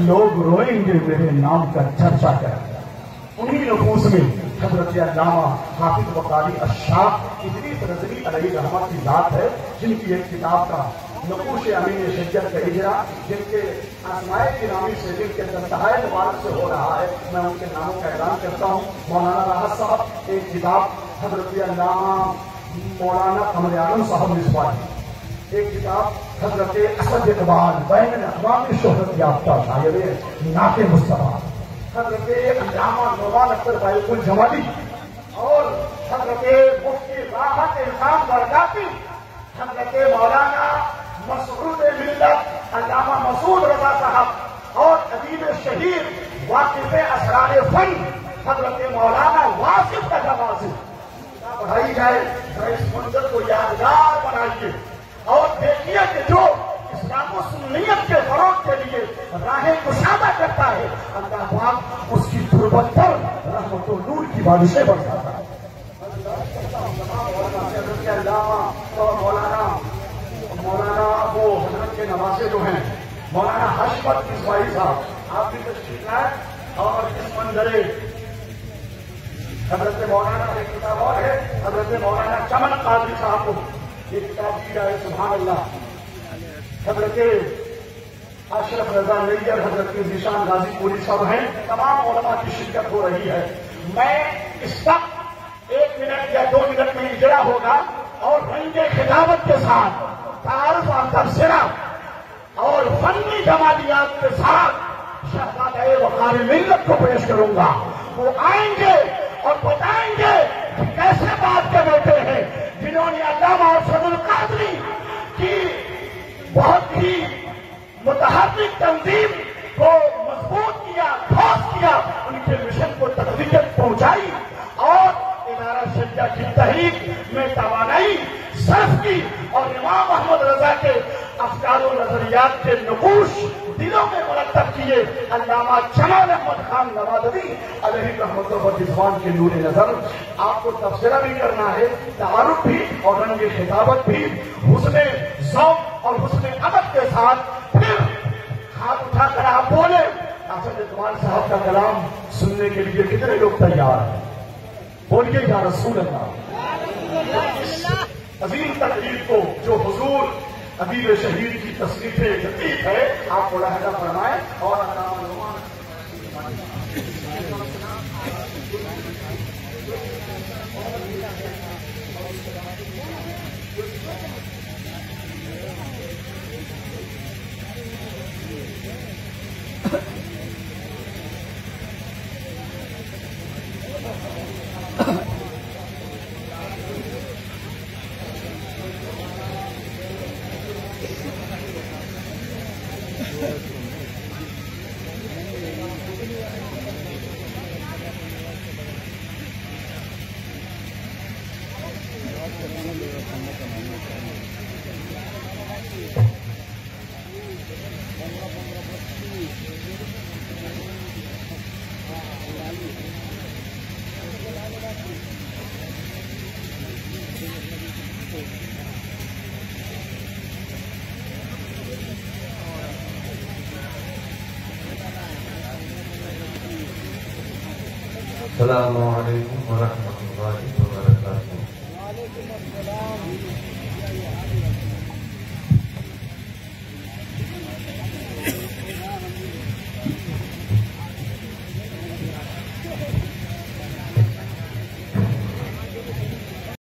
لوگ روئیں گے میرے نام کا چرچا کریں گے۔ انہی نفوس میں حضرت علامہ حافظ وقاری الشاہ ادریس رضوی علیہ رحمت کی ذات ہے، جن کی ایک کتاب کا نقوش امین شجر کا اجرا، جن کے آسمائے کی نامی سے جن کے انتہائی مبارک سے ہو رہا ہے، میں ان کے ناموں کا اعلان کرتا ہوں۔ مولانا راحت صاحب ایک کتاب، حضرت علامہ مولانا قمر اعظم صاحب مصباحی ایک کتاب، حضرت اسد اقبال بین الاقوامی شہرت یافتہ شاعر نعت مصطفیٰ، حضرت علامہ نعمان اختر فائق الجمالی، اور حضرت مفتی راحت الزام برکاتی، حضرت مولانا مسعود ملت علامہ مسعود رضا صاحب، اور ادیب شہیر واقف اسرار فن حضرت مولانا واصف کا نوازی پڑھائی جائے۔ اس منظر کو یادگار بنائیے اور دیکھیے کہ جو اسلام و سنیت کے فروغ کے لیے راہیں کشادہ کرتا ہے، اللہ پاک اس کی تربت پر رحمت و نور کی بارشیں برساتا ہے۔ مولانا وہ حضرت کے نوازے جو ہیں، مولانا حشمت اسماعیل صاحب، آپ بھی تشریف لائیں۔ اور اس منظرے حضرت مولانا ایک کتاب اور ہے، حضرت مولانا چمن قادری صاحب کو یہ کتاب دی جائے، سبحان اللہ۔ حضرت اشرف رضا نیئر، حضرت ذیشان غازی پوری صاحب ہیں، تمام علماء کی شرکت ہو رہی ہے۔ میں اس وقت 1 منٹ یا 2 منٹ میں اجرا ہوگا اور رنگ خطابت کے ساتھ تعارف اور تبصرہ اور فنی جمالیات کے ساتھ شہزادہ وقار ملت کو پیش کروں گا۔ وہ آئیں گے اور بتائیں گے کہ کیسے بات کے بیٹے ہیں جنہوں نے علامہ ارشد القادری کی بہت ہی متحرک تنظیم کو مضبوط کیا، ٹھوس کیا، ان کے مشن کو تقویت پہنچائی اور ادارہ شریعہ کی تحریک میں توانائی صرف کی، اور امام احمد رضا کے افکار و نظریات کے نقوش دلوں میں مرتب کیے۔ علامہ جمال احمد خان نوادوی علیہ رحمت و رضوان کے نور نظر۔ آپ کو تبصرہ بھی کرنا ہے، تعارف بھی اور رنگ خطابت بھی، حسن ذوق اور حسن ادب کے ساتھ۔ پھر ہاتھ اٹھا کر آپ بولے، حافظ اقبال صاحب کا کلام سننے کے لیے کتنے لوگ تیار ہیں؟ بولیے یا رسول اللہ۔ عظیم تقریر کو جو حضور ادیب شہید کی تصنیف لطیف ہے، آپ ملاحظہ فرمائیں اور السلام علیکم ورحمۃ اللہ وبرکاتہ۔ وعلیکم السلام۔